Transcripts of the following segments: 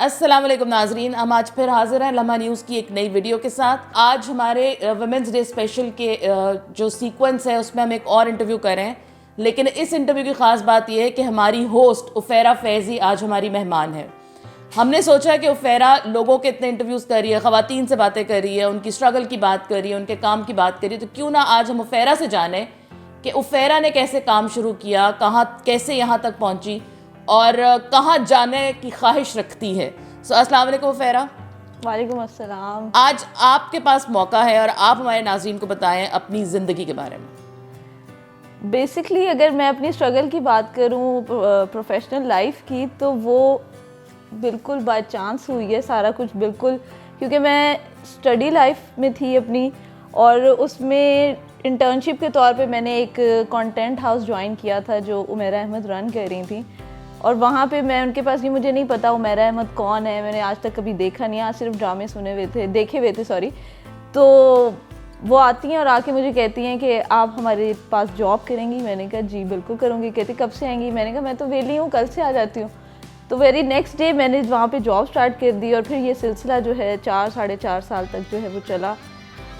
अस्सलाम वालेकुम नाजरीन, हम आज फिर हाजिर हैं लम्हा न्यूज़ की एक नई वीडियो के साथ। आज हमारे वुमेंस डे स्पेशल के जो सीक्वेंस है उसमें हम एक और इंटरव्यू कर रहे हैं, लेकिन इस इंटरव्यू की ख़ास बात यह है कि हमारी होस्ट उफेरा फैज़ी आज हमारी मेहमान है। हमने सोचा कि उफेरा लोगों के इतने इंटरव्यूज़ कर रही है, ख़वातीन से बातें कर रही है, उनकी स्ट्रगल की बात कर रही है, उनके काम की बात कर रही है, तो क्यों ना आज हम उफेरा से जाने कि उफेरा ने कैसे काम शुरू किया, कहाँ कैसे यहाँ तक पहुँची और कहाँ जाने की ख्वाहिश रखती है। अस्सलाम वालेकुम उफेरा। वालेकुम अस्सलाम। आज आपके पास मौका है और आप हमारे नाज़रीन को बताएं अपनी ज़िंदगी के बारे में। बेसिकली अगर मैं अपनी स्ट्रगल की बात करूं प्रोफेशनल लाइफ की, तो वो बिल्कुल बाय चांस हुई है सारा कुछ, बिल्कुल, क्योंकि मैं स्टडी लाइफ में थी अपनी, और उसमें इंटर्नशिप के तौर पे मैंने एक कंटेंट हाउस ज्वाइन किया था जो उमेरा अहमद रन कर रही थी। और वहाँ पे मैं उनके पास भी, मुझे नहीं पता उमेरा अहमद कौन है, मैंने आज तक कभी देखा नहीं, आज सिर्फ ड्रामे देखे हुए थे सॉरी। तो वो आती हैं और आके मुझे कहती हैं कि आप हमारे पास जॉब करेंगी। मैंने कहा जी बिल्कुल करूँगी। कहती कब से आएंगी? मैंने कहा मैं तो वेली हूँ, कल से आ जाती हूँ। तो वेरी नेक्स्ट डे मैंने वहाँ पे जॉब स्टार्ट कर दी और फिर ये सिलसिला जो है 4-4.5 साल तक जो है वो चला।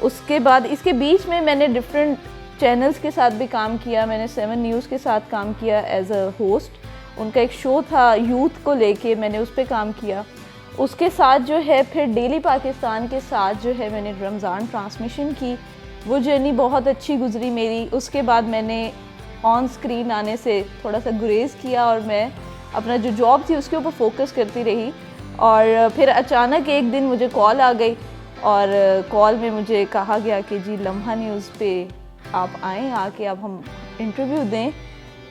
उसके बाद इसके बीच में मैंने डिफरेंट चैनल्स के साथ भी काम किया। मैंने 7 न्यूज़ के साथ काम किया एज अ होस्ट। उनका एक शो था यूथ को लेके, मैंने उस पर काम किया। उसके साथ जो है फिर डेली पाकिस्तान के साथ जो है मैंने रमज़ान ट्रांसमिशन की। वो जर्नी बहुत अच्छी गुजरी मेरी। उसके बाद मैंने ऑन स्क्रीन आने से थोड़ा सा गुरेज किया और मैं अपना जो जॉब थी उसके ऊपर फोकस करती रही। और फिर अचानक एक दिन मुझे कॉल आ गई और कॉल में मुझे कहा गया कि जी लम्हा न्यूज़ पे आप आएँ, आके अब हम इंटरव्यू दें,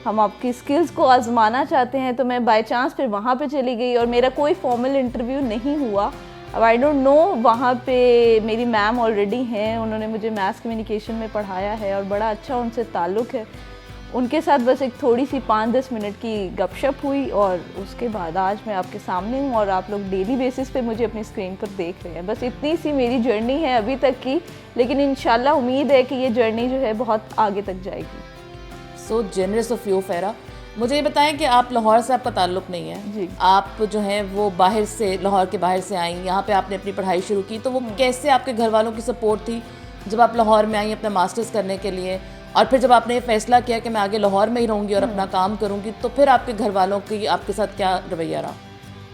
हम आपकी स्किल्स को आजमाना चाहते हैं। तो मैं बाय चांस फिर वहाँ पे चली गई और मेरा कोई फॉर्मल इंटरव्यू नहीं हुआ। अब आई डोंट नो, वहाँ पे मेरी मैम ऑलरेडी हैं, उन्होंने मुझे मैथ्स कम्युनिकेशन में पढ़ाया है और बड़ा अच्छा उनसे ताल्लुक़ है। उनके साथ बस एक थोड़ी सी 5-10 मिनट की गपशप हुई और उसके बाद आज मैं आपके सामने हूँ और आप लोग डेली बेसिस पे मुझे अपनी स्क्रीन पर देख रहे हैं। बस इतनी सी मेरी जर्नी है अभी तक की, लेकिन इंशाल्लाह उम्मीद है कि ये जर्नी जो है बहुत आगे तक जाएगी। सो जेनरस ऑफ यू फेरा। मुझे ये बताएं कि आप लाहौर से आपका ताल्लुक़ नहीं है जी। आप जो हैं वो बाहर से, लाहौर के बाहर से आई, यहाँ पे आपने अपनी पढ़ाई शुरू की, तो वो कैसे आपके घर वालों की सपोर्ट थी जब आप लाहौर में आई अपना मास्टर्स करने के लिए, और फिर जब आपने ये फैसला किया कि मैं आगे लाहौर में ही रहूँगी और अपना काम करूँगी, तो फिर आपके घर वालों की आपके साथ क्या रवैया रहा?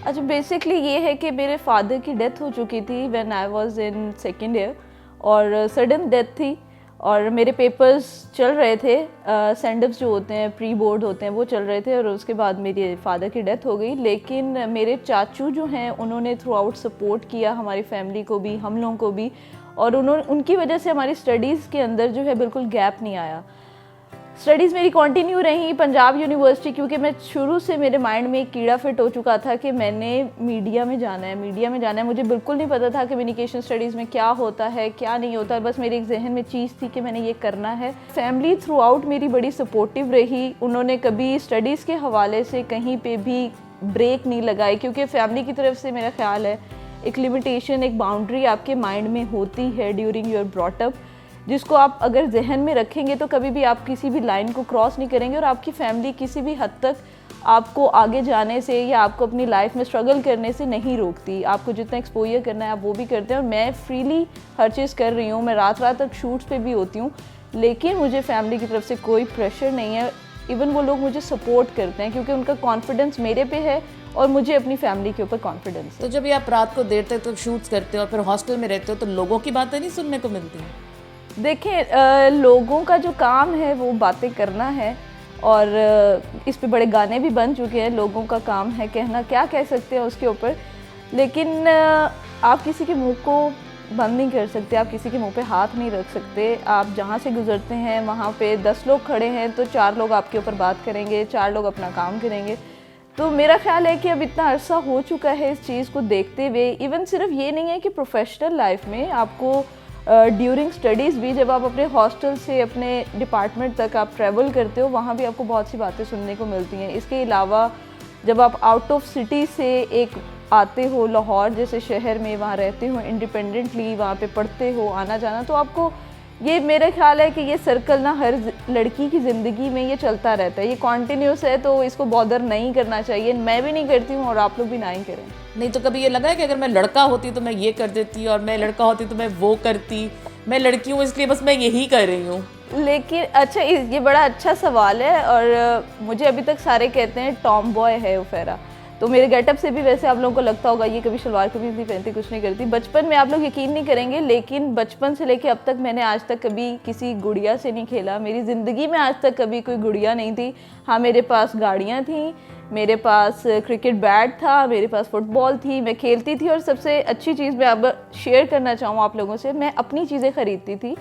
अच्छा, बेसिकली ये है कि मेरे फादर की डेथ हो चुकी थी when I was in second year, और सडन डेथ थी और मेरे पेपर्स चल रहे थे, सेंडप्स जो होते हैं, प्री बोर्ड होते हैं, वो चल रहे थे, और उसके बाद मेरे फादर की डेथ हो गई। लेकिन मेरे चाचू जो हैं उन्होंने थ्रू आउट सपोर्ट किया हमारी फैमिली को भी, हम लोगों को भी, और उनकी वजह से हमारी स्टडीज़ के अंदर जो है बिल्कुल गैप नहीं आया। स्टडीज़ मेरी कंटिन्यू रही पंजाब यूनिवर्सिटी, क्योंकि मैं शुरू से मेरे माइंड में एक कीड़ा फिट हो चुका था कि मैंने मीडिया में जाना है, मीडिया में जाना है। मुझे बिल्कुल नहीं पता था कम्युनिकेशन स्टडीज़ में क्या होता है क्या नहीं होता, बस मेरे एक जहन में चीज़ थी कि मैंने ये करना है। फैमिली थ्रू आउट मेरी बड़ी सपोर्टिव रही, उन्होंने कभी स्टडीज़ के हवाले से कहीं पर भी ब्रेक नहीं लगाई, क्योंकि फैमिली की तरफ से मेरा ख्याल है एक लिमिटेशन, एक बाउंड्री आपके माइंड में होती है ड्यूरिंग योर ब्रॉटअप, जिसको आप अगर जहन में रखेंगे तो कभी भी आप किसी भी लाइन को क्रॉस नहीं करेंगे, और आपकी फैमिली किसी भी हद तक आपको आगे जाने से या आपको अपनी लाइफ में स्ट्रगल करने से नहीं रोकती। आपको जितना एक्सपोजर करना है आप वो भी करते हैं, और मैं फ्रीली हर चीज़ कर रही हूँ। मैं रात रात तक शूट्स पे भी होती हूँ, लेकिन मुझे फैमिली की तरफ से कोई प्रेशर नहीं है। इवन वो लोग मुझे सपोर्ट करते हैं क्योंकि उनका कॉन्फिडेंस मेरे पे है और मुझे अपनी फैमिली के ऊपर कॉन्फिडेंस है। तो जब ये आप रात को देर तक शूट्स करते हो और फिर हॉस्टल में रहते हो, तो लोगों की बातें नहीं सुनने को मिलती हैं? देखिए, लोगों का जो काम है वो बातें करना है, और इस पे बड़े गाने भी बन चुके हैं, लोगों का काम है कहना, क्या कह सकते हैं उसके ऊपर। लेकिन आप किसी के मुंह को बंद नहीं कर सकते, आप किसी के मुंह पे हाथ नहीं रख सकते। आप जहाँ से गुजरते हैं वहाँ पे 10 लोग खड़े हैं तो 4 लोग आपके ऊपर बात करेंगे, 4 लोग अपना काम करेंगे। तो मेरा ख्याल है कि अब इतना अरसा हो चुका है इस चीज़ को देखते हुए। इवन सिर्फ ये नहीं है कि प्रोफेशनल लाइफ में आपको ड्यूरिंग स्टडीज़ भी, जब आप अपने हॉस्टल से अपने डिपार्टमेंट तक आप ट्रैवल करते हो, वहाँ भी आपको बहुत सी बातें सुनने को मिलती हैं। इसके अलावा जब आप आउट ऑफ सिटी से एक आते हो, लाहौर जैसे शहर में वहाँ रहते हो इंडिपेंडेंटली, वहाँ पे पढ़ते हो, आना जाना, तो आपको ये मेरा ख्याल है कि ये सर्कल ना हर लड़की की ज़िंदगी में ये चलता रहता है, ये कॉन्टीन्यूस है, तो इसको बॉदर नहीं करना चाहिए। मैं भी नहीं करती हूँ और आप लोग भी ना ही करें। नहीं तो कभी ये लगा है कि अगर मैं लड़का होती तो मैं ये कर देती और मैं लड़का होती तो मैं वो करती, मैं लड़की हूँ इसलिए बस मैं यही कर रही हूँ? लेकिन अच्छा, ये बड़ा अच्छा सवाल है और मुझे अभी तक सारे कहते हैं टॉम बॉय है उफेरा, तो मेरे गेटअप से भी वैसे आप लोगों को लगता होगा ये कभी शलवार कमीज नहीं पहनती, कुछ नहीं करती। बचपन में आप लोग यकीन नहीं करेंगे, लेकिन बचपन से लेके अब तक मैंने आज तक कभी किसी गुड़िया से नहीं खेला। मेरी ज़िंदगी में आज तक कभी कोई गुड़िया नहीं थी। हाँ, मेरे पास गाड़ियाँ थी, मेरे पास क्रिकेट बैट था, मेरे पास फुटबॉल थी, मैं खेलती थी। और सबसे अच्छी चीज़ मैं अब शेयर करना चाहूँ आप लोगों से, मैं अपनी चीज़ें ख़रीदती थी।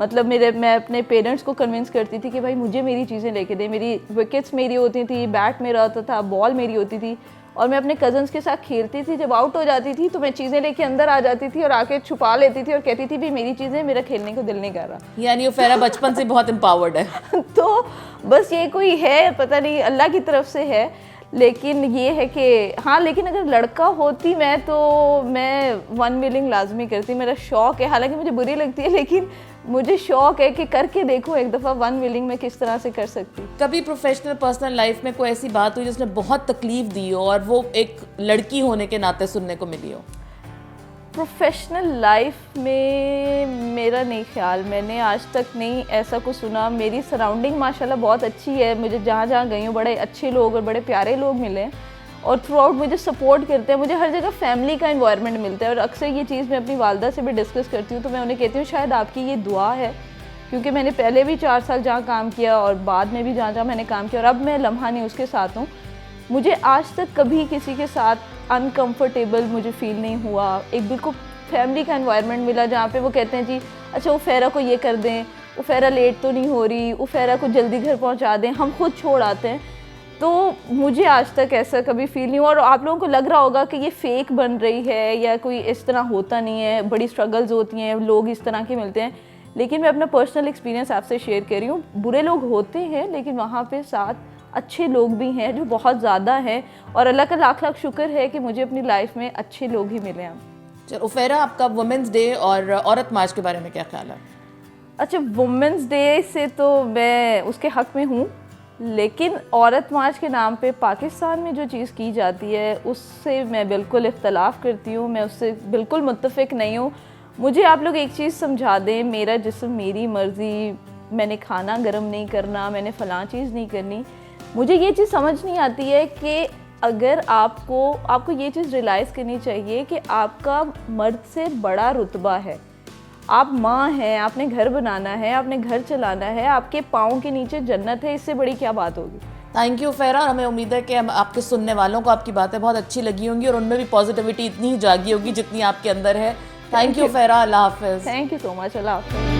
मतलब मैं अपने पेरेंट्स को कन्विंस करती थी कि भाई मुझे मेरी चीज़ें लेके दे। मेरी विकेट्स मेरी होती थी, बैट मेरा होता था, बॉल मेरी होती थी और मैं अपने कज़न्स के साथ खेलती थी। जब आउट हो जाती थी तो मैं चीज़ें लेके अंदर आ जाती थी और आके छुपा लेती थी और कहती थी भाई मेरी चीज़ें, मेरा खेलने को दिल नहीं कर रहा। यानी उफेरा बचपन से बहुत एम्पावर्ड है। तो बस ये कोई है, पता नहीं अल्लाह की तरफ से है। लेकिन ये है कि हाँ, लेकिन अगर लड़का होती मैं तो मैं वन व्हीलिंग लाजमी करती। मेरा शौक़ है, हालांकि मुझे बुरी लगती है, लेकिन मुझे शौक़ है कि करके देखूं एक दफ़ा वन व्हीलिंग में किस तरह से कर सकती। कभी प्रोफेशनल पर्सनल लाइफ में कोई ऐसी बात हुई जिसने बहुत तकलीफ दी हो और वो एक लड़की होने के नाते सुनने को मिली हो? प्रोफेशनल लाइफ में मेरा नहीं ख्याल, मैंने आज तक नहीं ऐसा कुछ सुना। मेरी सराउंडिंग माशाल्लाह बहुत अच्छी है, मुझे जहाँ जहाँ गई हूँ बड़े अच्छे लोग और बड़े प्यारे लोग मिले हैं और थ्रू आउट मुझे सपोर्ट करते हैं। मुझे हर जगह फैमिली का इन्वायरमेंट मिलता है और अक्सर ये चीज़ मैं अपनी वालदा से भी डिस्कस करती हूँ, तो मैं उन्हें कहती हूँ शायद आपकी ये दुआ है, क्योंकि मैंने पहले भी 4 साल जहाँ काम किया और बाद में भी जहाँ जहाँ मैंने काम किया और अब मैं लम्हा न्यूज़ के साथ हूँ। मुझे आज तक कभी किसी के साथ अनकंफर्टेबल मुझे फ़ील नहीं हुआ। एक बिल्कुल फैमिली का एनवायरनमेंट मिला जहाँ पे वो कहते हैं जी अच्छा उफेरा को ये कर दें, उफेरा लेट तो नहीं हो रही, उफेरा को जल्दी घर पहुँचा दें, हम खुद छोड़ आते हैं। तो मुझे आज तक ऐसा कभी फ़ील नहीं हुआ। और आप लोगों को लग रहा होगा कि ये फ़ेक बन रही है या कोई इस तरह होता नहीं है, बड़ी स्ट्रगल्स होती हैं, लोग इस तरह के मिलते हैं, लेकिन मैं अपना पर्सनल एक्सपीरियंस आपसे शेयर कर रही हूँ। बुरे लोग होते हैं लेकिन वहाँ पे साथ अच्छे लोग भी हैं जो बहुत ज़्यादा हैं और अल्लाह का लाख लाख शुक्र है कि मुझे अपनी लाइफ में अच्छे लोग ही मिले हैं। चलो उफेरा, आपका वुमेंस डे और औरत मार्च के बारे में क्या ख्याल है? अच्छा, वुमेंस डे से तो मैं उसके हक़ में हूँ, लेकिन औरत मार्च के नाम पे पाकिस्तान में जो चीज़ की जाती है उससे मैं बिल्कुल इख्तलाफ करती हूँ, मैं उससे बिल्कुल मुत्तफ़िक नहीं हूँ। मुझे आप लोग एक चीज़ समझा दें, मेरा जिस्म मेरी मर्ज़ी, मैंने खाना गर्म नहीं करना, मैंने फ़लाँ चीज़ नहीं करनी। मुझे ये चीज़ समझ नहीं आती है कि अगर आपको ये चीज़ रियलाइज़ करनी चाहिए कि आपका मर्द से बड़ा रुतबा है, आप माँ हैं, आपने घर बनाना है, आपने घर चलाना है, आपके पाँव के नीचे जन्नत है, इससे बड़ी क्या बात होगी। थैंक यू उफेरा, हमें उम्मीद है कि हम आपके सुनने वालों को आपकी बातें बहुत अच्छी लगी होंगी और उनमें भी पॉजिटिविटी इतनी ही जागी होगी जितनी आपके अंदर है। थैंक यू उफेरा, अल्लाह हाफिज़। थैंक यू सो मच, अल्लाह हाफिज़।